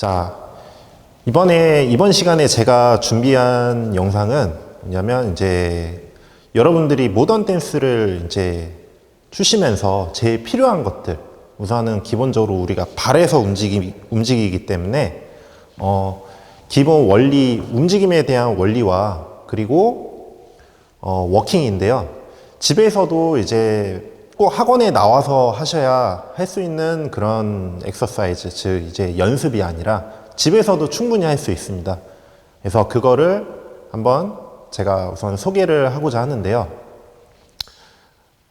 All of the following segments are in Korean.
자, 이번 시간에 제가 준비한 영상은 뭐냐면 이제 여러분들이 모던 댄스를 이제 추시면서 제일 필요한 것들, 우선은 기본적으로 우리가 발에서 움직이기 때문에 기본 원리, 움직임에 대한 원리와 그리고 워킹인데요. 집에서도 이제 꼭 학원에 나와서 하셔야 할 수 있는 그런 엑서사이즈, 즉 이제 연습이 아니라 집에서도 충분히 할 수 있습니다. 그래서 그거를 한번 제가 우선 소개를 하고자 하는데요.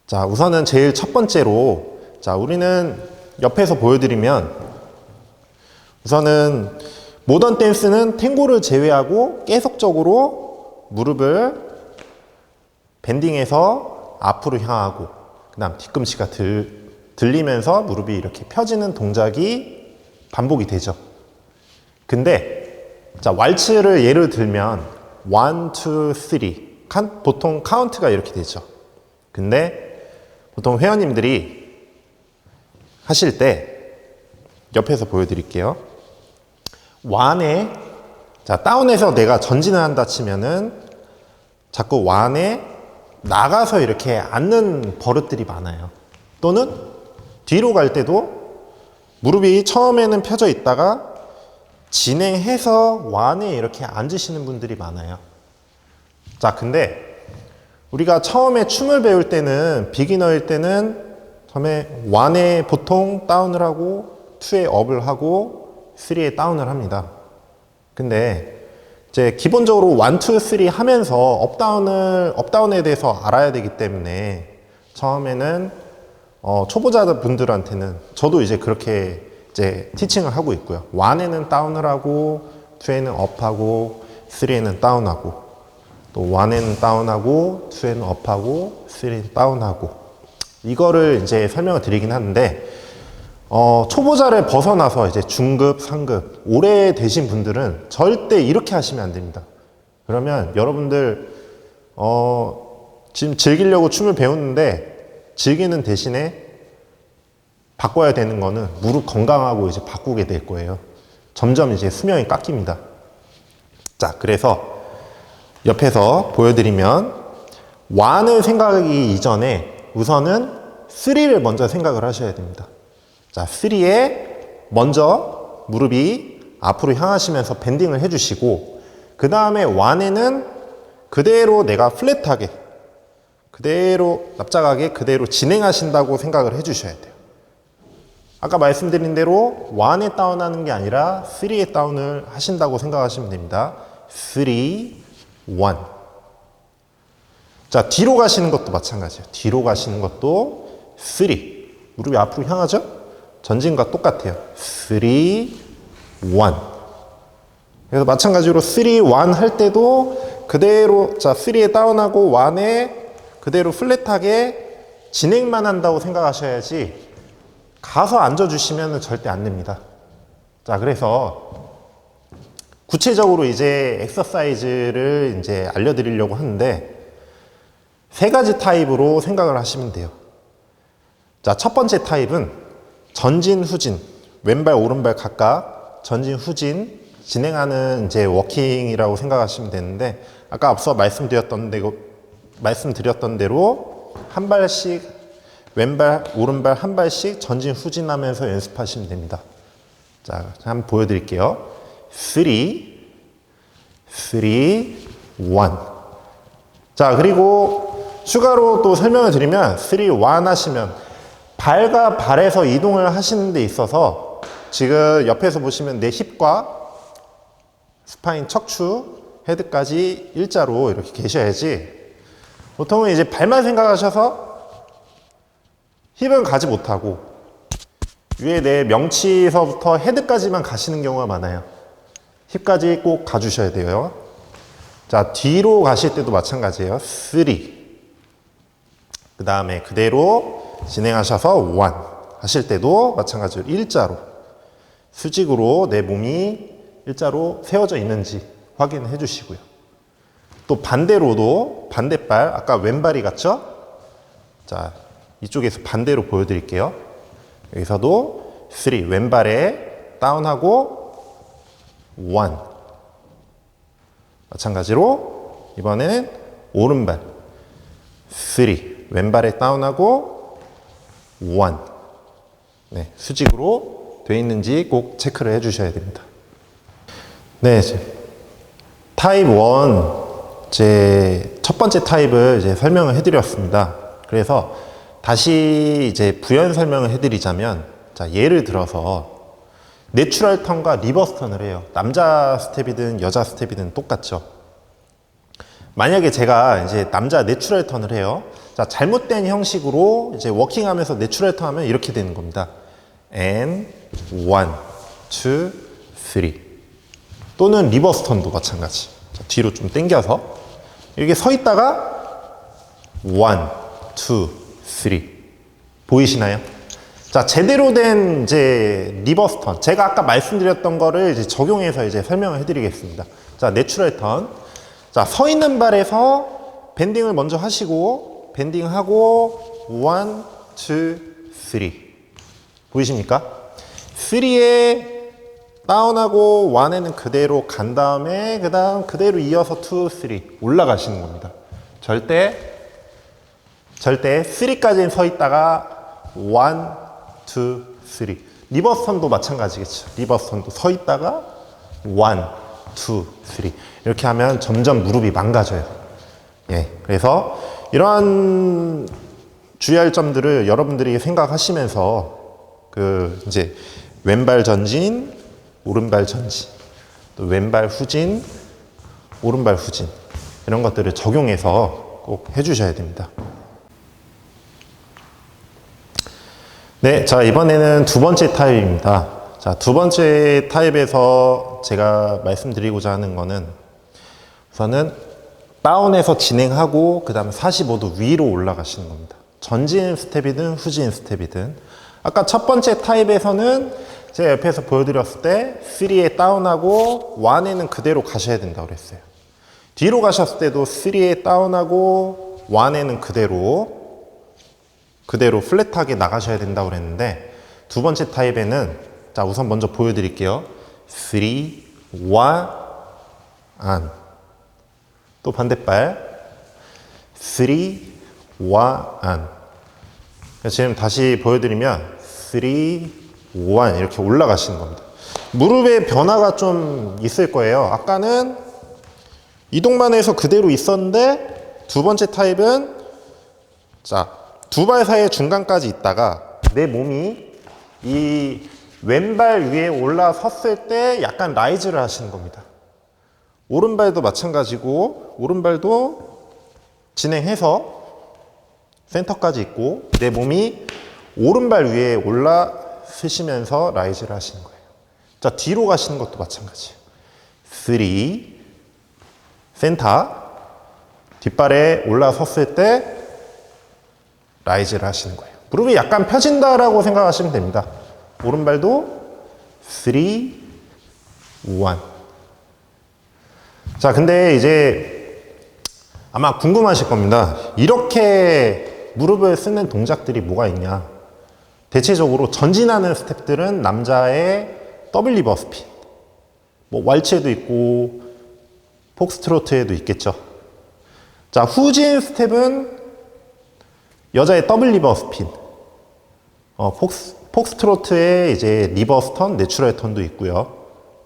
자, 우선은 제일 첫 번째로, 자, 우리는 옆에서 보여드리면 우선은 모던 댄스는 탱고를 제외하고 계속적으로 무릎을 밴딩해서 앞으로 향하고 그 다음 뒤꿈치가 들리면서 무릎이 이렇게 펴지는 동작이 반복이 되죠. 근데 자, 왈츠를 예를 들면 1, 2, 3 보통 카운트가 이렇게 되죠. 근데 보통 회원님들이 하실 때 옆에서 보여드릴게요. 1에 자, 다운에서 내가 전진을 한다 치면은 자꾸 1에 나가서 이렇게 앉는 버릇들이 많아요. 또는 뒤로 갈 때도 무릎이 처음에는 펴져 있다가 진행해서 1에 이렇게 앉으시는 분들이 많아요. 자, 근데 우리가 처음에 춤을 배울 때는, 비기너일 때는 처음에 1에 보통 다운을 하고 2에 업을 하고 3에 다운을 합니다. 근데 이제 기본적으로 1, 2, 3 하면서 업다운에 대해서 알아야 되기 때문에 처음에는 초보자분들한테는 저도 이제 그렇게 이제 티칭을 하고 있고요. 1에는 다운을 하고 2에는 업하고 3에는 다운하고 또 1에는 다운하고 2에는 업하고 3에는 다운하고 이거를 이제 설명을 드리긴 하는데 초보자를 벗어나서 이제 중급, 상급, 오래 되신 분들은 절대 이렇게 하시면 안 됩니다. 그러면 여러분들, 지금 즐기려고 춤을 배우는데 즐기는 대신에 바꿔야 되는 거는 무릎 건강하고 이제 바꾸게 될 거예요. 점점 이제 수명이 깎입니다. 자, 그래서 옆에서 보여드리면 1을 생각하기 이전에 우선은 3를 먼저 생각을 하셔야 됩니다. 자, 3에 먼저 무릎이 앞으로 향하시면서 밴딩을 해주시고 그 다음에 1에는 그대로 내가 플랫하게 그대로 납작하게 그대로 진행하신다고 생각을 해주셔야 돼요. 아까 말씀드린 대로 1에 다운하는 게 아니라 3에 다운을 하신다고 생각하시면 됩니다. 3, 1. 자, 뒤로 가시는 것도 마찬가지예요. 뒤로 가시는 것도 3. 무릎이 앞으로 향하죠? 전진과 똑같아요. 3, 1. 그래서 마찬가지로 3, 1 할 때도 그대로, 자, 3에 다운하고 1에 그대로 플랫하게 진행만 한다고 생각하셔야지 가서 앉아주시면 절대 안 됩니다. 자, 그래서 구체적으로 이제 엑서사이즈를 이제 알려드리려고 하는데 세 가지 타입으로 생각을 하시면 돼요. 자, 첫 번째 타입은 전진, 후진, 왼발, 오른발 각각 전진, 후진 진행하는 이제 워킹이라고 생각하시면 되는데 아까 앞서 말씀드렸던 대로 한 발씩 왼발, 오른발 한 발씩 전진, 후진하면서 연습하시면 됩니다. 자, 한번 보여드릴게요. 3, 1. 자, 그리고 추가로 또 설명을 드리면 3, 1 하시면 발과 발에서 이동을 하시는 데 있어서 지금 옆에서 보시면 내 힙과 스파인, 척추, 헤드까지 일자로 이렇게 계셔야지 보통은 이제 발만 생각하셔서 힙은 가지 못하고 위에 내 명치서부터 헤드까지만 가시는 경우가 많아요. 힙까지 꼭 가주셔야 돼요. 자, 뒤로 가실 때도 마찬가지예요. 3. 그 다음에 그대로 진행하셔서 1 하실 때도 마찬가지로 일자로 수직으로 내 몸이 일자로 세워져 있는지 확인해 주시고요. 또 반대로도 반대발, 아까 왼발이 같죠? 자, 이쪽에서 반대로 보여드릴게요. 여기서도 3, 왼발에 다운하고 1. 마찬가지로 이번에는 오른발 3. 왼발에 다운하고 1. 네, 수직으로 되어 있는지 꼭 체크를 해 주셔야 됩니다. 네, 타입 1 첫 번째 타입을 이제 설명을 해드렸습니다. 그래서 다시 이제 부연 설명을 해드리자면, 자, 예를 들어서 내추럴 턴과 리버스 턴을 해요. 남자 스텝이든 여자 스텝이든 똑같죠. 만약에 제가 이제 남자 내추럴 턴을 해요. 자, 잘못된 형식으로 이제 워킹하면서 내추럴 턴 하면 이렇게 되는 겁니다. And 1, 2, 3. 또는 리버스 턴도 마찬가지. 자, 뒤로 좀 당겨서 이렇게 서 있다가 1, 2, 3. 보이시나요? 자, 제대로 된 이제 리버스 턴. 제가 아까 말씀드렸던 거를 이제 적용해서 이제 설명을 해드리겠습니다. 자, 내추럴 턴. 자, 서 있는 발에서 밴딩을 먼저 하시고, 밴딩하고, 1, 2, 3. 보이십니까? 3에 다운하고 1에는 그대로 간 다음에, 그 다음 그대로 이어서 2, 3. 올라가시는 겁니다. 절대 3까지는 서 있다가 1, 2, 3. 리버스 턴도 마찬가지겠죠. 리버스 턴도 서 있다가 1, 2, 3. 이렇게 하면 점점 무릎이 망가져요. 예. 그래서 이러한 주의할 점들을 여러분들이 생각하시면서 이제 왼발 전진, 오른발 전진, 또 왼발 후진, 오른발 후진. 이런 것들을 적용해서 꼭 해주셔야 됩니다. 네, 자, 이번에는 두 번째 타입입니다. 자, 두 번째 타입에서 제가 말씀드리고자 하는 거는 우선은 다운에서 진행하고 그 다음에 45도 위로 올라가시는 겁니다. 전진 스텝이든 후진 스텝이든. 아까 첫 번째 타입에서는 제가 옆에서 보여드렸을 때 3에 다운하고 1에는 그대로 가셔야 된다고 그랬어요. 뒤로 가셨을 때도 3에 다운하고 1에는 그대로 플랫하게 나가셔야 된다고 그랬는데, 두 번째 타입에는, 자, 우선 먼저 보여드릴게요. 3, 1, 안. 또 반대발 3, 1, 안. 지금 다시 보여드리면 3, 1 이렇게 올라가시는 겁니다. 무릎의 변화가 좀 있을 거예요. 아까는 이동만 해서 그대로 있었는데, 두 번째 타입은, 자, 두 발 사이에 중간까지 있다가 내 몸이 이 왼발 위에 올라섰을 때 약간 라이즈를 하시는 겁니다. 오른발도 마찬가지고, 오른발도 진행해서 센터까지 있고, 내 몸이 오른발 위에 올라서시면서 라이즈를 하시는 거예요. 자, 뒤로 가시는 것도 마찬가지예요. 3, 센터, 뒷발에 올라섰을 때 라이즈를 하시는 거예요. 무릎이 약간 펴진다라고 생각하시면 됩니다. 오른발도 3, 1. 자, 근데 이제 아마 궁금하실 겁니다. 이렇게 무릎을 쓰는 동작들이 뭐가 있냐. 대체적으로 전진하는 스텝들은 남자의 더블 리버 스핀, 뭐 왈츠에도 있고 폭스트로트에도 있겠죠. 자, 후진 스텝은 여자의 더블 리버 스핀, 폭스트로트에 이제 리버스 턴, 내추럴 턴도 있고요.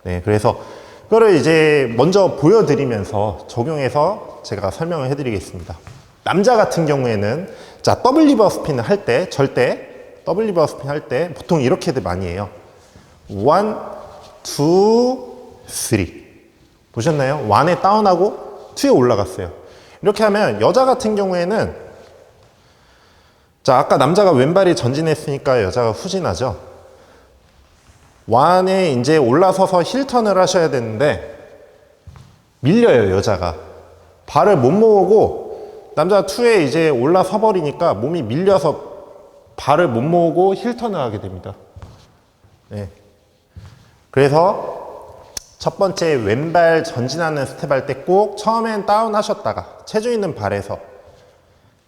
네, 그래서 그거를 이제 먼저 보여드리면서 적용해서 제가 설명을 해드리겠습니다. 남자 같은 경우에는, 자, 더블 리버 스핀을 할 때, 절대 더블 리버 스핀 할 때 보통 이렇게들 많이 해요. 1, 2, 3. 보셨나요? 1에 다운하고 2에 올라갔어요. 이렇게 하면 여자 같은 경우에는, 자, 아까 남자가 왼발이 전진했으니까 여자가 후진하죠. 1에 이제 올라서서 힐턴을 하셔야 되는데 밀려요, 여자가. 발을 못 모으고, 남자가 2에 이제 올라서 버리니까 몸이 밀려서 발을 못 모으고 힐턴을 하게 됩니다. 네. 그래서 첫 번째 왼발 전진하는 스텝 할 때 꼭 처음엔 다운 하셨다가 체중 있는 발에서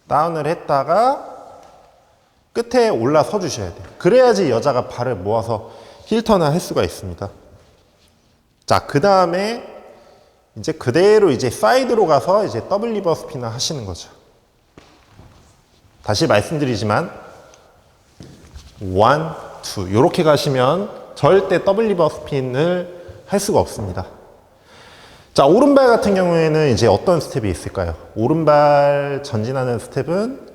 다운을 했다가 끝에 올라서 주셔야 돼요. 그래야지 여자가 발을 모아서 힐턴을 할 수가 있습니다. 자, 그 다음에 이제 그대로 이제 사이드로 가서 이제 더블 리버 스핀을 하시는 거죠. 다시 말씀드리지만 1, 2 이렇게 가시면 절대 더블 리버 스핀을 할 수가 없습니다. 자, 오른발 같은 경우에는 이제 어떤 스텝이 있을까요? 오른발 전진하는 스텝은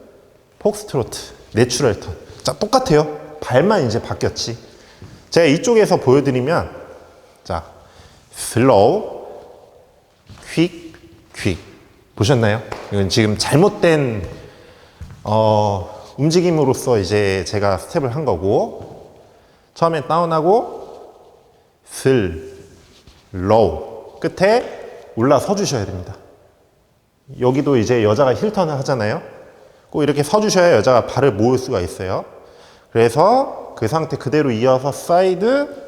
폭스트로트, 내추럴 턴. 자, 똑같아요. 발만 이제 바뀌었지. 제가 이쪽에서 보여드리면, 자, 슬로우, 퀵, 퀵. 보셨나요? 이건 지금 잘못된, 움직임으로써 이제 제가 스텝을 한 거고, 처음에 다운하고, 슬로우. 끝에 올라서 주셔야 됩니다. 여기도 이제 여자가 힐턴을 하잖아요. 꼭 이렇게 서 주셔야 여자가 발을 모을 수가 있어요. 그래서 그 상태 그대로 이어서 사이드,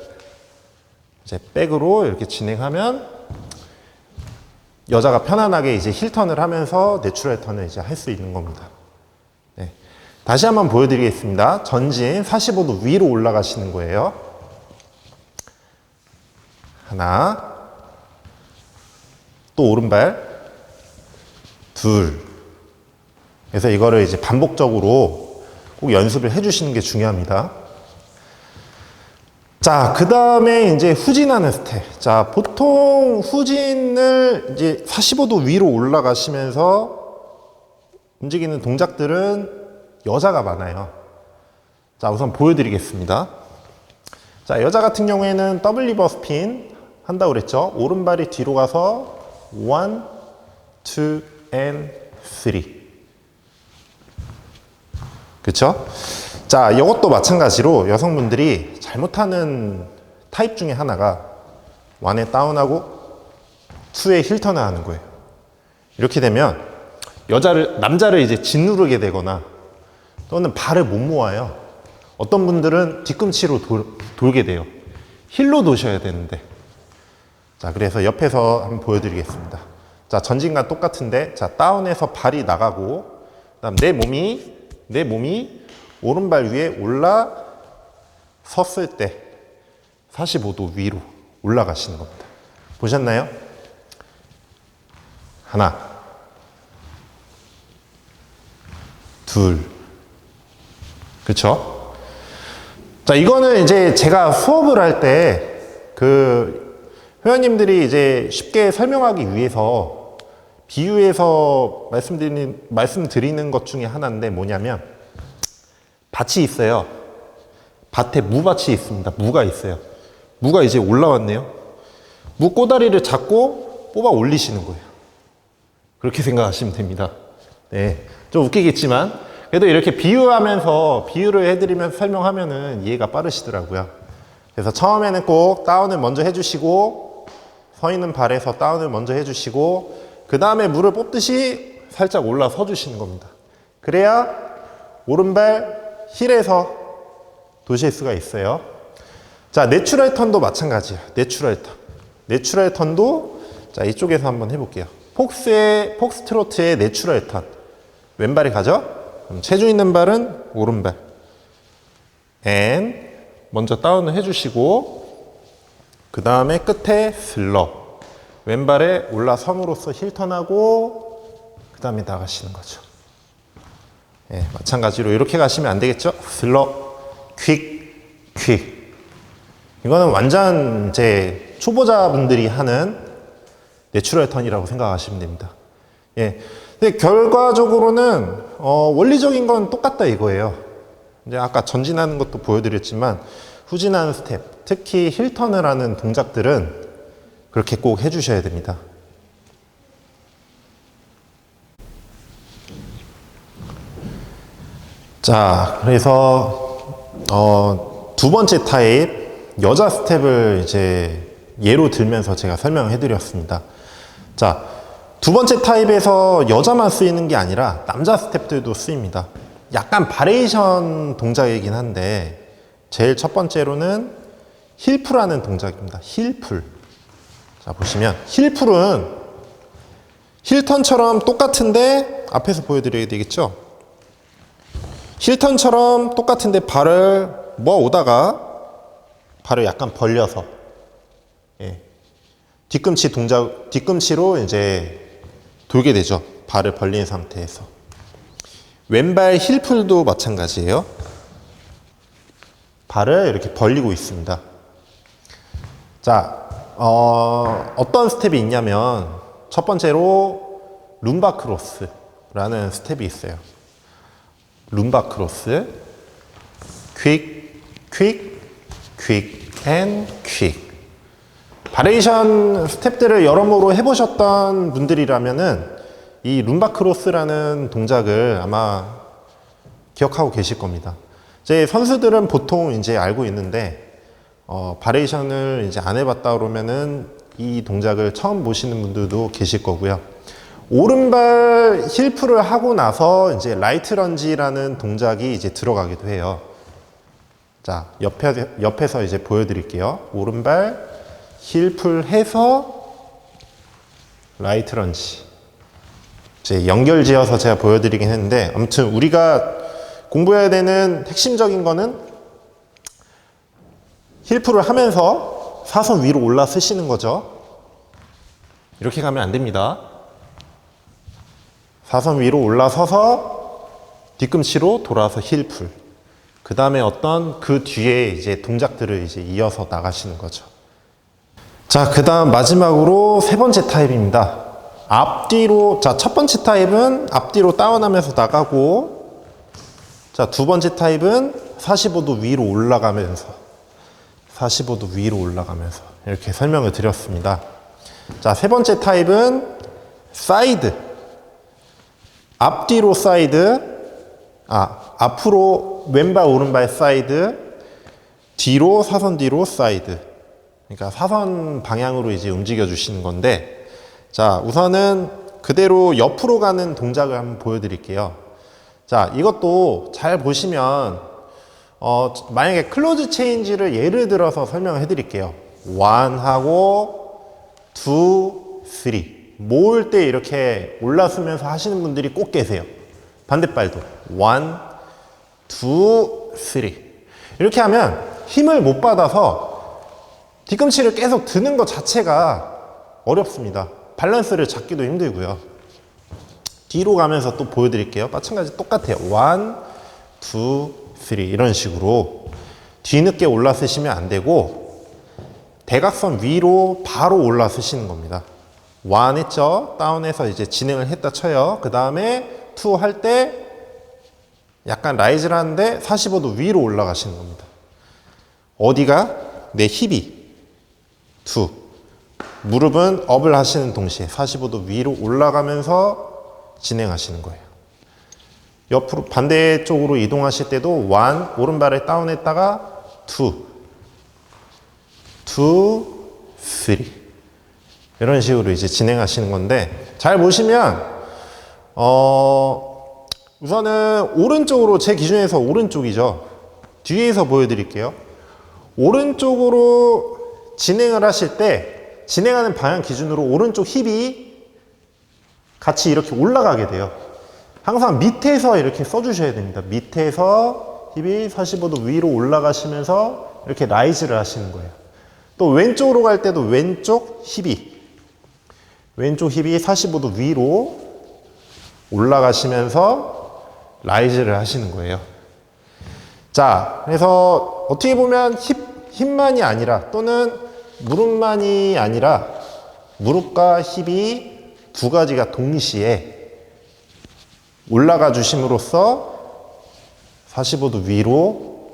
이제 백으로 이렇게 진행하면 여자가 편안하게 이제 힐턴을 하면서 내추럴 턴을 이제 할 수 있는 겁니다. 네. 다시 한번 보여드리겠습니다. 전진 45도 위로 올라가시는 거예요. 하나, 또 오른발, 둘. 그래서 이거를 이제 반복적으로 꼭 연습을 해주시는 게 중요합니다. 자, 그 다음에 이제 후진하는 스텝. 자, 보통 후진을 이제 45도 위로 올라가시면서 움직이는 동작들은 여자가 많아요. 자, 우선 보여드리겠습니다. 자, 여자 같은 경우에는 더블 리버 스핀 한다고 그랬죠. 오른발이 뒤로 가서 1, 2, and 3. 그쵸? 자, 이것도 마찬가지로 여성분들이 잘못하는 타입 중에 하나가 1에 다운하고 2에 힐턴을 하는 거예요. 이렇게 되면 남자를 이제 짓누르게 되거나 또는 발을 못 모아요. 어떤 분들은 뒤꿈치로 돌게 돼요. 힐로 도셔야 되는데. 자, 그래서 옆에서 한번 보여드리겠습니다. 자, 전진과 똑같은데, 자, 다운해서 발이 나가고, 그 다음 내 몸이 오른발 위에 올라섰을 때 45도 위로 올라가시는 겁니다. 보셨나요? 하나, 둘. 그쵸? 자, 이거는 이제 제가 수업을 할 때 회원님들이 이제 쉽게 설명하기 위해서 비유해서 말씀드리는 것 중에 하나인데 뭐냐면 밭이 있어요. 밭에 무밭이 있습니다. 무가 있어요. 무가 이제 올라왔네요. 무 꼬다리를 잡고 뽑아 올리시는 거예요. 그렇게 생각하시면 됩니다. 네, 좀 웃기겠지만 그래도 이렇게 비유를 해드리면서 설명하면은 이해가 빠르시더라고요. 그래서 처음에는 꼭 다운을 먼저 해주시고 서 있는 발에서 다운을 먼저 해주시고 그 다음에 물을 뽑듯이 살짝 올라서 주시는 겁니다. 그래야 오른발 힐에서 도실 수가 있어요. 자, 내추럴 턴도 마찬가지예요. 내추럴 턴도 자, 이쪽에서 한번 해볼게요. 폭스트로트의 내추럴 턴. 왼발이 가죠? 그럼 체중 있는 발은 오른발. 먼저 다운을 해주시고 그 다음에 끝에 슬로 왼발에 올라섬으로써 힐턴하고 그 다음에 나가시는 거죠. 네, 마찬가지로 이렇게 가시면 안 되겠죠? 슬로 퀵 이거는 완전 제 초보자분들이 하는 내추럴 턴이라고 생각하시면 됩니다. 예. 근데 결과적으로는 원리적인 건 똑같다 이거예요. 이제 아까 전진하는 것도 보여드렸지만 후진하는 스텝, 특히 힐턴을 하는 동작들은 그렇게 꼭 해주셔야 됩니다. 자, 그래서 두 번째 타입 여자 스텝을 이제 예로 들면서 제가 설명해 드렸습니다. 자, 두 번째 타입에서 여자만 쓰이는 게 아니라 남자 스텝들도 쓰입니다. 약간 바레이션 동작이긴 한데 제일 첫 번째로는 힐풀하는 동작입니다. 힐풀. 자, 보시면 힐풀은 힐턴처럼 똑같은데 앞에서 보여드려야 되겠죠? 힐턴처럼 똑같은데 발을 모아 오다가 발을 약간 벌려서 뒤꿈치로 이제 돌게 되죠. 발을 벌린 상태에서. 왼발 힐풀도 마찬가지예요. 발을 이렇게 벌리고 있습니다. 자, 어떤 스텝이 있냐면 첫 번째로 룸바 크로스라는 스텝이 있어요. 룸바 크로스, 퀵, 퀵, 퀵, 앤 퀵. 바레이션 스텝들을 여러모로 해보셨던 분들이라면은 이 룸바 크로스라는 동작을 아마 기억하고 계실 겁니다. 제 선수들은 보통 이제 알고 있는데, 바레이션을 이제 안 해봤다 그러면은 이 동작을 처음 보시는 분들도 계실 거고요. 오른발 힐풀을 하고 나서 이제 라이트 런지라는 동작이 이제 들어가기도 해요. 자, 옆에서 이제 보여드릴게요. 오른발 힐풀 해서 라이트 런지. 이제 연결 지어서 제가 보여드리긴 했는데, 아무튼 우리가 공부해야 되는 핵심적인 거는 힐풀을 하면서 사선 위로 올라 쓰시는 거죠. 이렇게 가면 안 됩니다. 사선 위로 올라서서 뒤꿈치로 돌아서 힐풀. 그 다음에 어떤 그 뒤에 이제 동작들을 이제 이어서 나가시는 거죠. 자, 그 다음 마지막으로 세 번째 타입입니다. 앞뒤로, 자, 첫 번째 타입은 앞뒤로 다운하면서 나가고, 자, 두 번째 타입은 45도 위로 올라가면서, 45도 위로 올라가면서 이렇게 설명을 드렸습니다. 자, 세 번째 타입은 사이드. 앞뒤로 사이드, 앞으로 왼발 오른발 사이드, 뒤로 사선 뒤로 사이드. 그러니까 사선 방향으로 이제 움직여 주시는 건데, 자, 우선은 그대로 옆으로 가는 동작을 한번 보여드릴게요. 자, 이것도 잘 보시면, 만약에 클로즈 체인지를 예를 들어서 설명을 해드릴게요. 1 하고 2, 3. 모을 때 이렇게 올라서면서 하시는 분들이 꼭 계세요. 반대발도 1, 2, 3. 이렇게 하면 힘을 못 받아서 뒤꿈치를 계속 드는 것 자체가 어렵습니다. 밸런스를 잡기도 힘들고요. 뒤로 가면서 또 보여드릴게요. 마찬가지 똑같아요. 1, 2, 3 이런 식으로 뒤늦게 올라서시면 안 되고 대각선 위로 바로 올라서시는 겁니다. 1 했죠? 다운해서 이제 진행을 했다 쳐요. 그 다음에 2 할 때 약간 라이즈를 하는데 45도 위로 올라가시는 겁니다. 어디가? 내 힙이 2. 무릎은 업을 하시는 동시에 45도 위로 올라가면서 진행하시는 거예요. 옆으로 반대쪽으로 이동하실 때도 1 오른발을 다운했다가 2, 3 이런 식으로 이제 진행하시는 건데, 잘 보시면 우선은 오른쪽으로, 제 기준에서 오른쪽이죠. 뒤에서 보여드릴게요. 오른쪽으로 진행을 하실 때 진행하는 방향 기준으로 오른쪽 힙이 같이 이렇게 올라가게 돼요. 항상 밑에서 이렇게 써주셔야 됩니다. 밑에서 힙이 45도 위로 올라가시면서 이렇게 라이즈를 하시는 거예요. 또 왼쪽으로 갈 때도 왼쪽 힙이 45도 위로 올라가시면서 라이즈를 하시는 거예요. 자, 그래서 어떻게 보면 힙만이 아니라, 또는 무릎만이 아니라 무릎과 힙이 두 가지가 동시에 올라가 주심으로써 45도 위로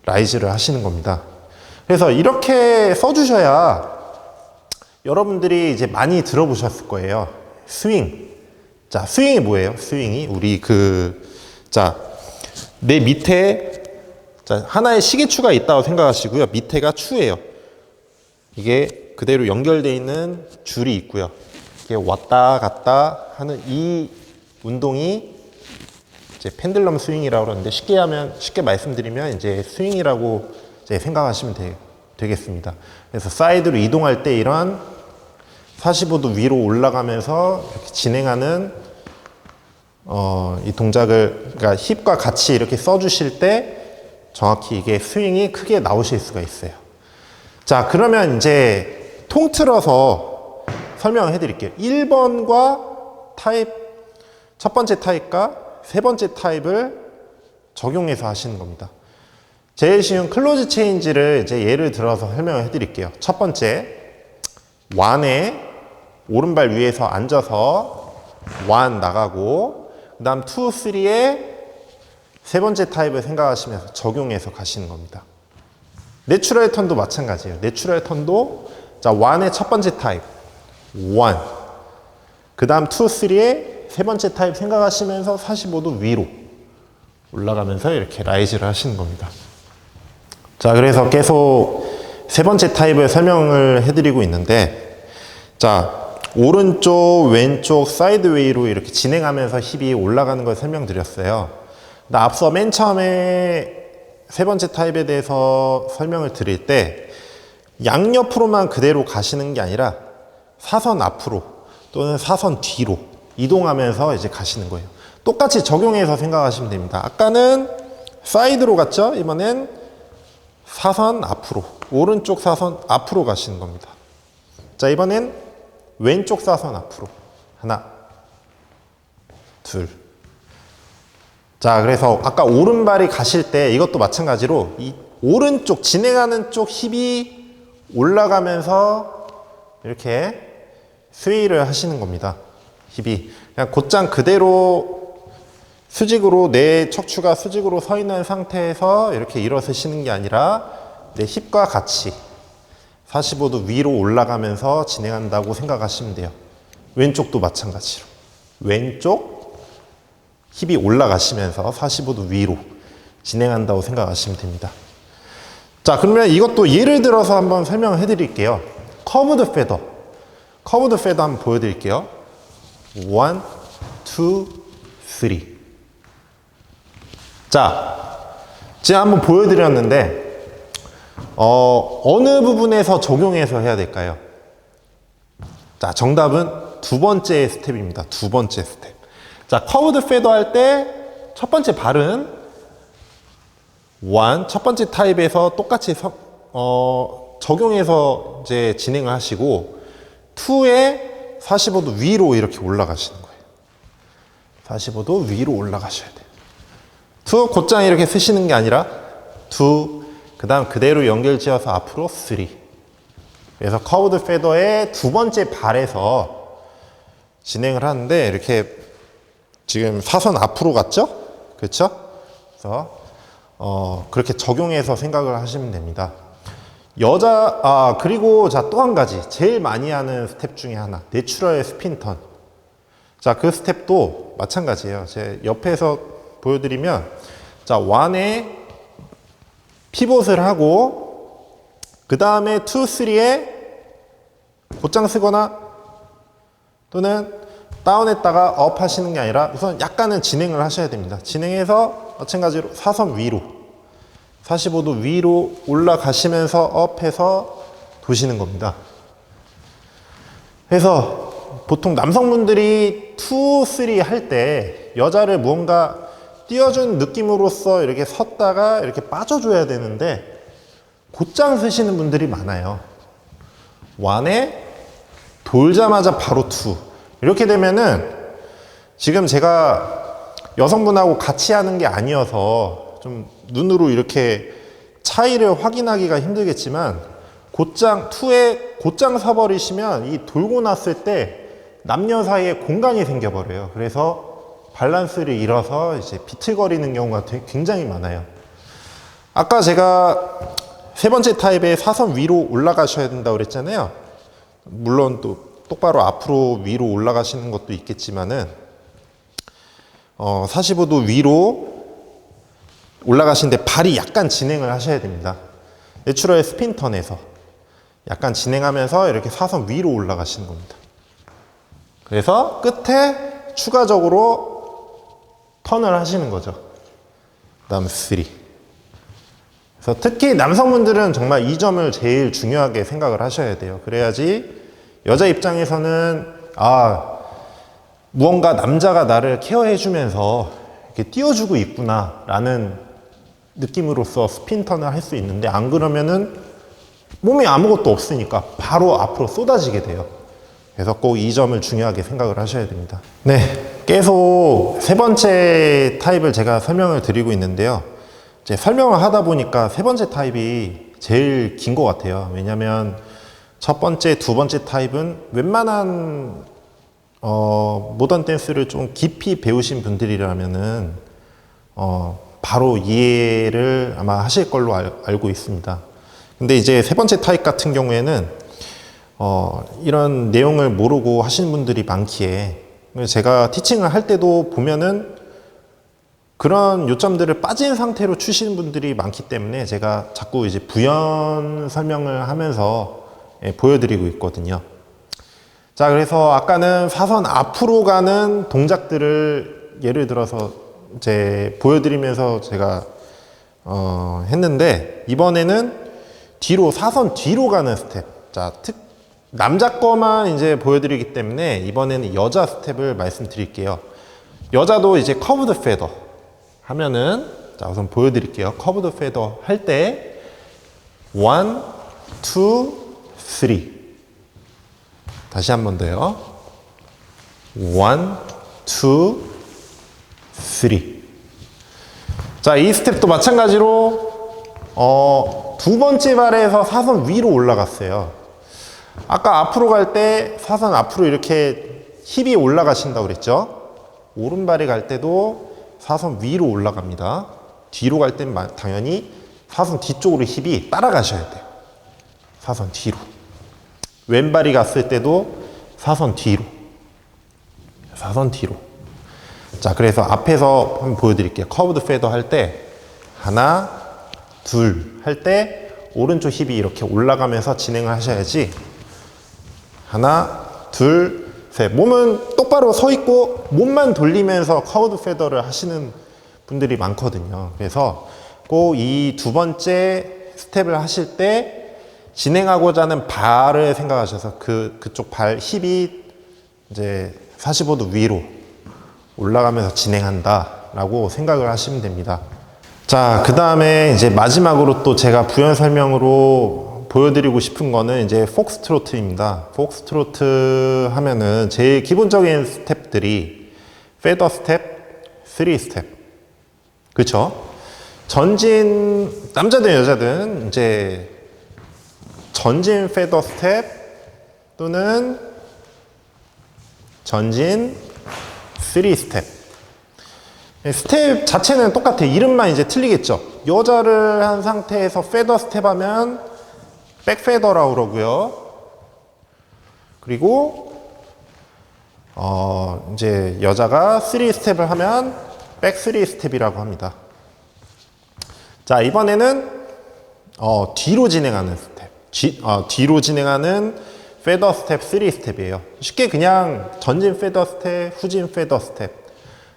라이즈를 하시는 겁니다. 그래서 이렇게 써주셔야 여러분들이 이제 많이 들어보셨을 거예요. 스윙. 자, 스윙이 뭐예요? 스윙이 우리 내 밑에, 자, 하나의 시계추가 있다고 생각하시고요. 밑에가 추예요. 이게 그대로 연결되어 있는 줄이 있고요. 이게 왔다 갔다 하는 이 운동이 이제 펜들럼 스윙이라고 그러는데, 쉽게 말씀드리면 이제 스윙이라고 이제 생각하시면 되겠습니다. 그래서 사이드로 이동할 때 이런 45도 위로 올라가면서 이렇게 진행하는 이 동작을, 그러니까 힙과 같이 이렇게 써주실 때 정확히 이게 스윙이 크게 나오실 수가 있어요. 자, 그러면 이제 통틀어서 설명을 해드릴게요. 1번과 타입, 첫 번째 타입과 세 번째 타입을 적용해서 하시는 겁니다. 제일 쉬운 클로즈 체인지를 이제 예를 들어서 설명을 해드릴게요. 첫 번째, 완에 오른발 위에서 앉아서 완 나가고, 그 다음 2, 3에 세 번째 타입을 생각하시면서 적용해서 가시는 겁니다. 내추럴 턴도 마찬가지예요. 내추럴 턴도 자, 1의 첫 번째 타입 1, 그 다음 2, 3의 세 번째 타입 생각하시면서 45도 위로 올라가면서 이렇게 라이즈를 하시는 겁니다. 자, 그래서 계속 세 번째 타입을 설명을 해드리고 있는데, 자, 오른쪽, 왼쪽, 사이드웨이로 이렇게 진행하면서 힙이 올라가는 걸 설명드렸어요. 근데 앞서 맨 처음에 세 번째 타입에 대해서 설명을 드릴 때 양옆으로만 그대로 가시는 게 아니라 사선 앞으로 또는 사선 뒤로 이동하면서 이제 가시는 거예요. 똑같이 적용해서 생각하시면 됩니다. 아까는 사이드로 갔죠? 이번엔 사선 앞으로, 오른쪽 사선 앞으로 가시는 겁니다. 자, 이번엔 왼쪽 사선 앞으로. 하나, 둘. 자, 그래서 아까 오른발이 가실 때 이것도 마찬가지로 이 오른쪽 진행하는 쪽 힙이 올라가면서 이렇게 스웨이를 하시는 겁니다. 힙이 그냥 곧장 그대로 수직으로, 내 척추가 수직으로 서 있는 상태에서 이렇게 일어서시는 게 아니라 내 힙과 같이 45도 위로 올라가면서 진행한다고 생각하시면 돼요. 왼쪽도 마찬가지로 왼쪽 힙이 올라가시면서 45도 위로 진행한다고 생각하시면 됩니다. 자, 그러면 이것도 예를 들어서 한번 설명을 해드릴게요. 커브드 페더, 커브드 페더 한번 보여드릴게요. 1, 2, 3. 자, 지금 한번 보여드렸는데 어느 부분에서 적용해서 해야 될까요? 자, 정답은 두 번째 스텝입니다. 두 번째 스텝. 자, 커브드 페더 할 때 첫 번째 발은 1, 첫 번째 타입에서 똑같이 적용해서 이제 진행을 하시고 2에 45도 위로 이렇게 올라가시는 거예요. 45도 위로 올라가셔야 돼요. 2 곧장 이렇게 쓰시는 게 아니라 2, 그 다음 그대로 연결지어서 앞으로 3. 그래서 커브드 페더의 두 번째 발에서 진행을 하는데 이렇게 지금 사선 앞으로 갔죠? 그렇죠? 그래서 그렇게 적용해서 생각을 하시면 됩니다. 그리고 자, 또 한 가지 제일 많이 하는 스텝 중에 하나, 내추럴 스핀 턴. 자, 그 스텝도 마찬가지예요. 제 옆에서 보여드리면, 자, 1에 피봇을 하고 그 다음에 2, 3에 곧장 쓰거나 또는 다운했다가 업 하시는 게 아니라 우선 약간은 진행을 하셔야 됩니다. 진행해서 마찬가지로 사선 위로 45도 위로 올라가시면서 업해서 도시는 겁니다. 그래서 보통 남성분들이 2, 3 할 때 여자를 무언가 띄워준 느낌으로써 이렇게 섰다가 이렇게 빠져줘야 되는데 곧장 쓰시는 분들이 많아요. 1에 돌자마자 바로 2. 이렇게 되면은 지금 제가 여성분하고 같이 하는 게 아니어서 좀 눈으로 이렇게 차이를 확인하기가 힘들겠지만 곧장 2에 곧장 서버리시면 이 돌고 났을 때 남녀 사이에 공간이 생겨버려요. 그래서 밸런스를 잃어서 이제 비틀거리는 경우가 굉장히 많아요. 아까 제가 세 번째 타입에 사선 위로 올라가셔야 된다고 그랬잖아요. 물론 또 똑바로 앞으로 위로 올라가시는 것도 있겠지만은 45도 위로 올라가시는데 발이 약간 진행을 하셔야 됩니다. 내추럴 스핀 턴에서 약간 진행하면서 이렇게 사선 위로 올라가시는 겁니다. 그래서 끝에 추가적으로 턴을 하시는 거죠. 그 다음 3. 그래서 특히 남성분들은 정말 이 점을 제일 중요하게 생각을 하셔야 돼요. 그래야지 여자 입장에서는 무언가 남자가 나를 케어해주면서 이렇게 띄워주고 있구나 라는 느낌으로써 스핀 턴을 할 수 있는데, 안 그러면은 몸에 아무것도 없으니까 바로 앞으로 쏟아지게 돼요. 그래서 꼭 이 점을 중요하게 생각을 하셔야 됩니다. 네, 계속 세 번째 타입을 제가 설명을 드리고 있는데요. 이제 설명을 하다 보니까 세 번째 타입이 제일 긴 것 같아요. 왜냐면 첫 번째, 두 번째 타입은 웬만한 모던 댄스를 좀 깊이 배우신 분들이라면은 바로 이해를 아마 하실 걸로 알고 있습니다. 근데 이제 세 번째 타입 같은 경우에는 이런 내용을 모르고 하시는 분들이 많기에 제가 티칭을 할 때도 보면은 그런 요점들을 빠진 상태로 추시는 분들이 많기 때문에 제가 자꾸 이제 부연 설명을 하면서 보여드리고 있거든요. 자, 그래서 아까는 사선 앞으로 가는 동작들을 예를 들어서 이제 보여드리면서 제가 했는데, 이번에는 뒤로, 사선 뒤로 가는 스텝. 자, 남자 거만 이제 보여드리기 때문에 이번에는 여자 스텝을 말씀드릴게요. 여자도 이제 커브드 페더 하면은, 자, 우선 보여드릴게요. 커브드 페더 할 때 1, 2, 3. 다시 한 번 더요. 1, 2, 3. 자, 이 스텝도 마찬가지로 두 번째 발에서 사선 위로 올라갔어요. 아까 앞으로 갈 때 사선 앞으로 이렇게 힙이 올라가신다고 그랬죠. 오른발이 갈 때도 사선 위로 올라갑니다. 뒤로 갈 때는 당연히 사선 뒤쪽으로 힙이 따라가셔야 돼요. 사선 뒤로. 왼발이 갔을 때도 사선 뒤로. 사선 뒤로. 자, 그래서 앞에서 한번 보여드릴게요. 커브드 페더 할 때 하나, 둘 할 때 오른쪽 힙이 이렇게 올라가면서 진행을 하셔야지. 하나, 둘, 셋. 몸은 똑바로 서 있고 몸만 돌리면서 커브드 페더를 하시는 분들이 많거든요. 그래서 꼭 이 두 번째 스텝을 하실 때 진행하고자 하는 발을 생각하셔서 그쪽 발 힙이 이제 45도 위로 올라가면서 진행한다 라고 생각을 하시면 됩니다. 자, 그 다음에 이제 마지막으로 또 제가 부연 설명으로 보여드리고 싶은 거는 이제 폭스트로트입니다. 폭스트로트 하면은 제일 기본적인 스텝들이 페더 스텝, 3 스텝. 그쵸? 전진, 남자든 여자든 이제 전진 페더 스텝 또는 전진 3 스텝. 스텝 자체는 똑같아요. 이름만 이제 틀리겠죠. 여자를 한 상태에서 페더 스텝 하면 백 페더라고 그러고요. 그리고 이제 여자가 3 스텝을 하면 백 3 스텝이라고 합니다. 자, 이번에는 뒤로 진행하는 스텝. 뒤로 진행하는 페더 스텝 3 스텝이에요. 쉽게 그냥 전진 페더 스텝, 후진 페더 스텝,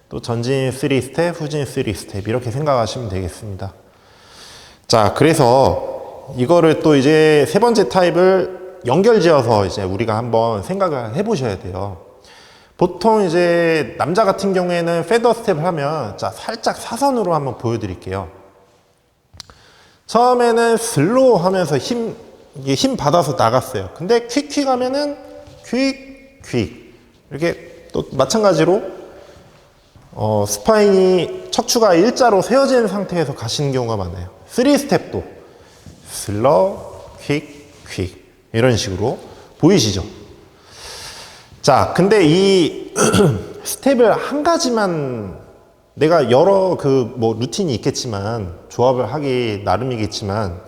또 전진 3 스텝, 후진 3 스텝 이렇게 생각하시면 되겠습니다. 자, 그래서 이거를 또 이제 세 번째 타입을 연결지어서 이제 우리가 한번 생각을 해보셔야 돼요. 보통 이제 남자 같은 경우에는 페더 스텝을 하면, 자, 살짝 사선으로 한번 보여드릴게요. 처음에는 슬로우 하면서 힘 받아서 나갔어요. 근데 퀵 하면은 퀵 이렇게 또 마찬가지로 스파인이 척추가 일자로 세워진 상태에서 가시는 경우가 많아요. 3 스텝도 슬로우, 퀵 이런 식으로 보이시죠? 자, 근데 이 스텝을 한 가지만, 내가 여러 루틴이 있겠지만 조합을 하기 나름이겠지만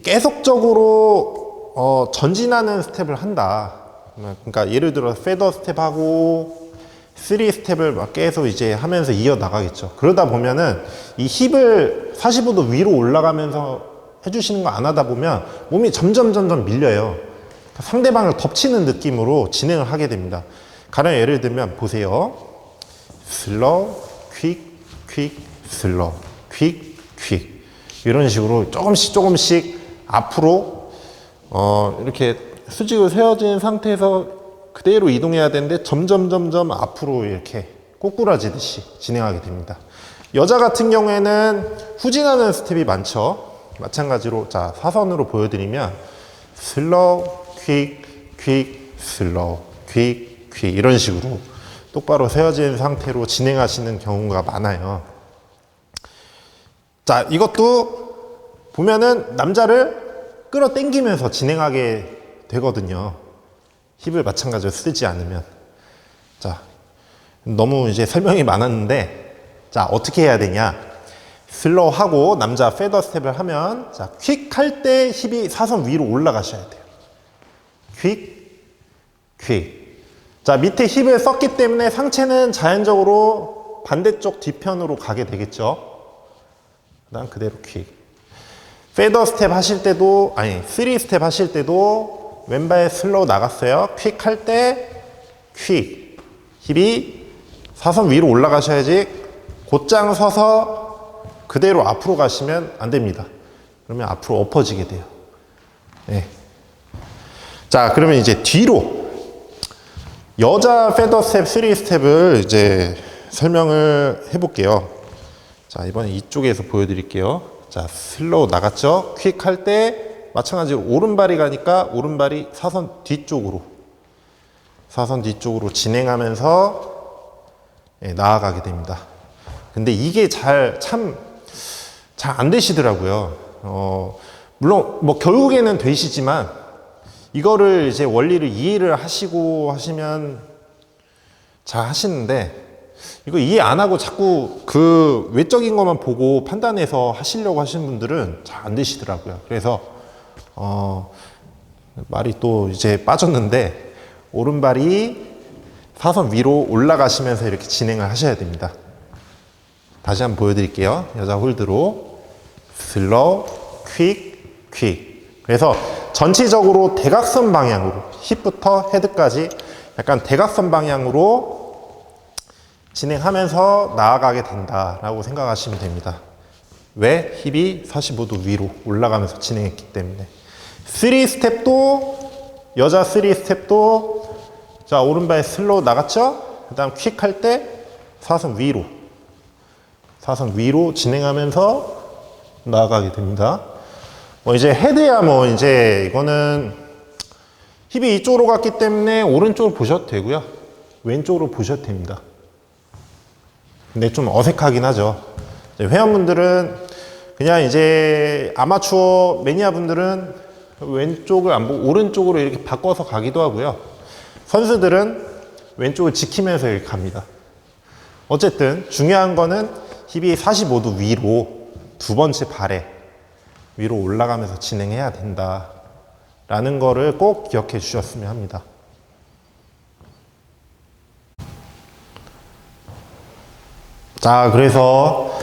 계속적으로 전진하는 스텝을 한다. 그러니까 예를 들어 페더 스텝하고 3 스텝을 막 계속 이제 하면서 이어 나가겠죠. 그러다 보면은 이 힙을 45도 위로 올라가면서 해주시는 거 안 하다 보면 몸이 점점 밀려요. 상대방을 덮치는 느낌으로 진행을 하게 됩니다. 가령 예를 들면 보세요. 슬로우, 퀵, 슬로우, 퀵 이런 식으로 조금씩 앞으로 이렇게 수직으로 세워진 상태에서 그대로 이동해야 되는데 점점 앞으로 이렇게 꼬꾸라지듯이 진행하게 됩니다. 여자 같은 경우에는 후진하는 스텝이 많죠. 마찬가지로 자 사선으로 보여드리면 슬로우, 퀵, 퀵, 슬로우, 퀵, 퀵 이런 식으로 똑바로 세워진 상태로 진행하시는 경우가 많아요. 자, 이것도 보면은 남자를 끌어당기면서 진행하게 되거든요. 힙을 마찬가지로 쓰지 않으면. 자, 너무 이제 설명이 많았는데, 자, 어떻게 해야 되냐. 슬로우 하고 남자 페더 스텝을 하면, 자, 퀵 할 때 힙이 사선 위로 올라가셔야 돼요. 퀵, 퀵. 자, 밑에 힙을 썼기 때문에 상체는 자연적으로 반대쪽 뒤편으로 가게 되겠죠. 그 다음 그대로 퀵. 페더 스텝 하실 때도, 아니, 3 스텝 하실 때도 왼발 슬로우 나갔어요. 퀵 할 때 퀵. 힙이 사선 위로 올라가셔야지 곧장 서서 그대로 앞으로 가시면 안 됩니다. 그러면 앞으로 엎어지게 돼요. 네. 자, 그러면 이제 뒤로. 여자 페더 스텝 3 스텝을 이제 설명을 해볼게요. 자, 이번에 이쪽에서 보여드릴게요. 자, 슬로우 나갔죠? 퀵 할 때 마찬가지로 오른발이 가니까 오른발이 사선 뒤쪽으로 진행하면서 나아가게 됩니다. 근데 이게 참 잘 안 되시더라고요. 물론 뭐 결국에는 되시지만 이거를 이제 원리를 이해를 하시고 하시면 잘 하시는데 이거 이해 안 하고 자꾸 그 외적인 것만 보고 판단해서 하시려고 하시는 분들은 잘 안 되시더라고요. 그래서 말이 또 이제 빠졌는데 오른발이 사선 위로 올라가시면서 이렇게 진행을 하셔야 됩니다. 다시 한번 보여드릴게요. 여자 홀드로 슬로우, 퀵, 퀵. 그래서 전체적으로 대각선 방향으로 힙부터 헤드까지 약간 대각선 방향으로 진행하면서 나아가게 된다라고 생각하시면 됩니다. 왜? 힙이 45도 위로 올라가면서 진행했기 때문에. 3 스텝도 여자 3 스텝도 자 오른발 슬로우 나갔죠? 그 다음 퀵 할 때 사선 위로 진행하면서 나아가게 됩니다. 뭐 이제 헤드야 뭐 이제 이거는 힙이 이쪽으로 갔기 때문에 오른쪽으로 보셔도 되고요. 왼쪽으로 보셔도 됩니다. 근데 좀 어색하긴 하죠. 회원분들은 그냥 이제 아마추어 매니아 분들은 왼쪽을 안 보고 오른쪽으로 이렇게 바꿔서 가기도 하고요. 선수들은 왼쪽을 지키면서 이렇게 갑니다. 어쨌든 중요한 거는 힙이 45도 위로 두 번째 발에 위로 올라가면서 진행해야 된다 라는 거를 꼭 기억해 주셨으면 합니다. 자, 그래서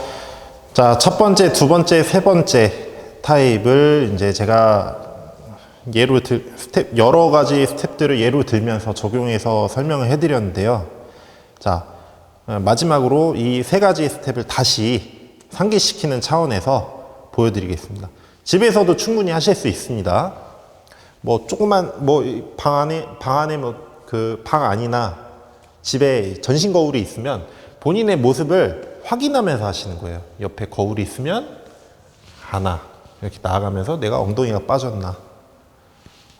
자, 첫 번째, 두 번째, 세 번째 타입을 이제 제가 여러 가지 스텝들을 예로 들면서 적용해서 설명을 해 드렸는데요. 자, 마지막으로 이 세 가지 스텝을 다시 상기시키는 차원에서 보여드리겠습니다. 집에서도 충분히 하실 수 있습니다. 뭐 조그만 뭐 방 안에 뭐 그 방 안이나 집에 전신 거울이 있으면 본인의 모습을 확인하면서 하시는 거예요. 옆에 거울이 있으면 하나 이렇게 나아가면서 내가 엉덩이가 빠졌나,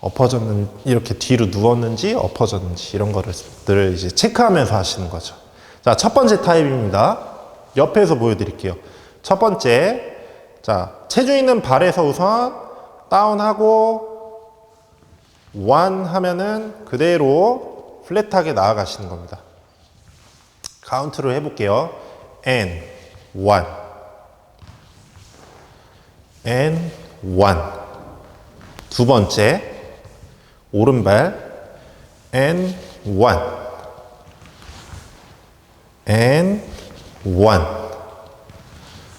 엎어졌는지, 이렇게 뒤로 누웠는지 엎어졌는지 이런 거를 이제 체크하면서 하시는 거죠. 자, 첫 번째 타입입니다. 옆에서 보여드릴게요. 첫 번째, 자, 체중 있는 발에서 우선 다운하고 원 하면은 그대로 플랫하게 나아가시는 겁니다. 카운트로 해볼게요. and one, and one. 두 번째, 오른발 and one, and one.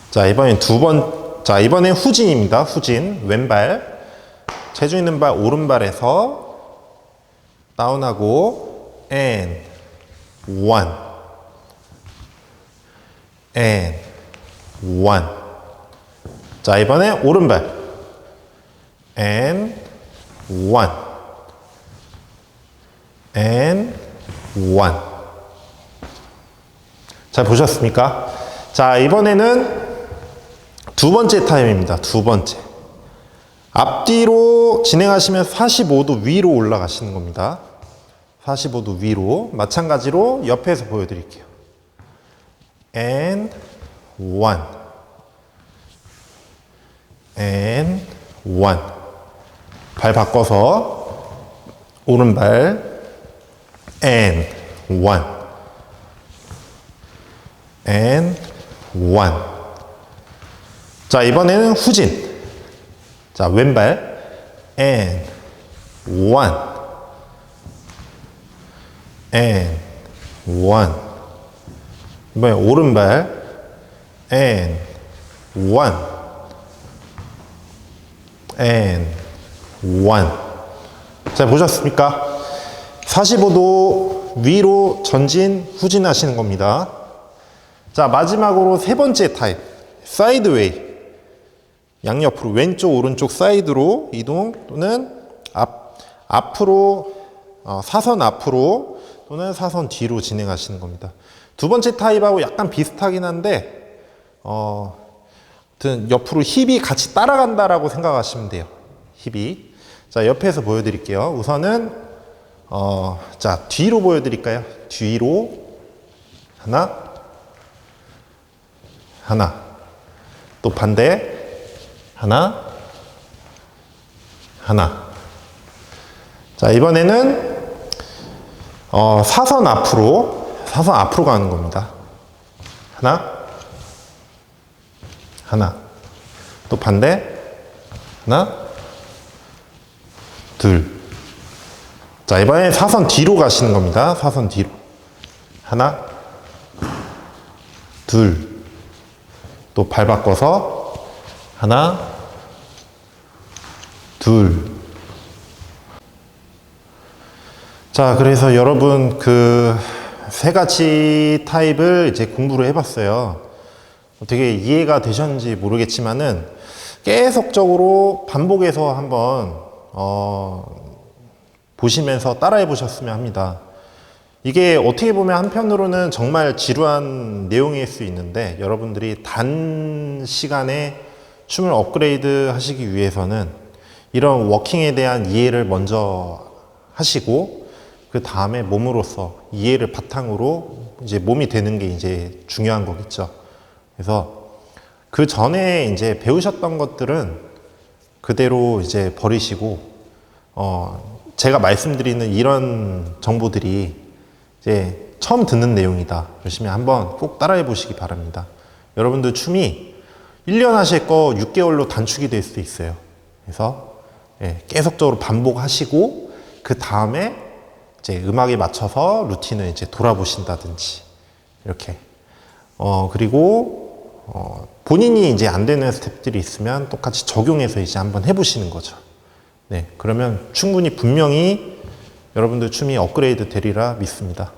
자, 이번엔 이번엔 후진입니다. 후진. 왼발. 체중 있는 발 오른발에서 다운하고 and one, and one. 자, 이번에 오른발 and one, and one. 잘 보셨습니까? 자, 이번에는 두 번째 타임입니다. 두 번째. 앞뒤로 진행하시면 45도 위로 올라가시는 겁니다. 45도 위로. 마찬가지로 옆에서 보여드릴게요. and 1 and 1. 발 바꿔서 오른발 and 1 and 1. 자, 이번에는 후진. 자, 왼발 and 1 and 1. 이번에 오른발 and 1 and 1. 자, 보셨습니까? 45도 위로 전진 후진 하시는 겁니다. 자, 마지막으로 세 번째 타입 사이드웨이. 양옆으로 왼쪽 오른쪽 사이드로 이동 또는 앞으로 사선 앞으로 또는 사선 뒤로 진행하시는 겁니다. 두 번째 타입하고 약간 비슷하긴 한데 아무튼 옆으로 힙이 같이 따라간다라고 생각하시면 돼요. 힙이. 자, 옆에서 보여드릴게요. 우선은 자, 뒤로 보여드릴까요? 뒤로 하나 또 반대 하나. 자, 이번에는 사선 앞으로 가는 겁니다. 하나. 또 반대 하나, 둘. 자, 이번엔 사선 뒤로 가시는 겁니다. 사선 뒤로 하나, 둘. 또 발 바꿔서 하나, 둘. 자, 그래서 여러분 그 세 가지 타입을 이제 공부를 해봤어요. 어떻게 이해가 되셨는지 모르겠지만은 계속적으로 반복해서 한번 보시면서 따라해 보셨으면 합니다. 이게 어떻게 보면 한편으로는 정말 지루한 내용일 수 있는데 여러분들이 단시간에 춤을 업그레이드 하시기 위해서는 이런 워킹에 대한 이해를 먼저 하시고 그 다음에 몸으로서 이해를 바탕으로 이제 몸이 되는 게 이제 중요한 거겠죠. 그래서 그 전에 이제 배우셨던 것들은 그대로 이제 버리시고 제가 말씀드리는 이런 정보들이 이제 처음 듣는 내용이다 그러시면 한번 꼭 따라해 보시기 바랍니다. 여러분들 춤이 1년 하실 거 6개월로 단축이 될 수도 있어요. 그래서 계속적으로 반복하시고 그 다음에 이제 음악에 맞춰서 루틴을 이제 돌아보신다든지 이렇게 그리고 본인이 이제 안 되는 스텝들이 있으면 똑같이 적용해서 이제 한번 해보시는 거죠. 네, 그러면 충분히 분명히 여러분들 춤이 업그레이드 되리라 믿습니다.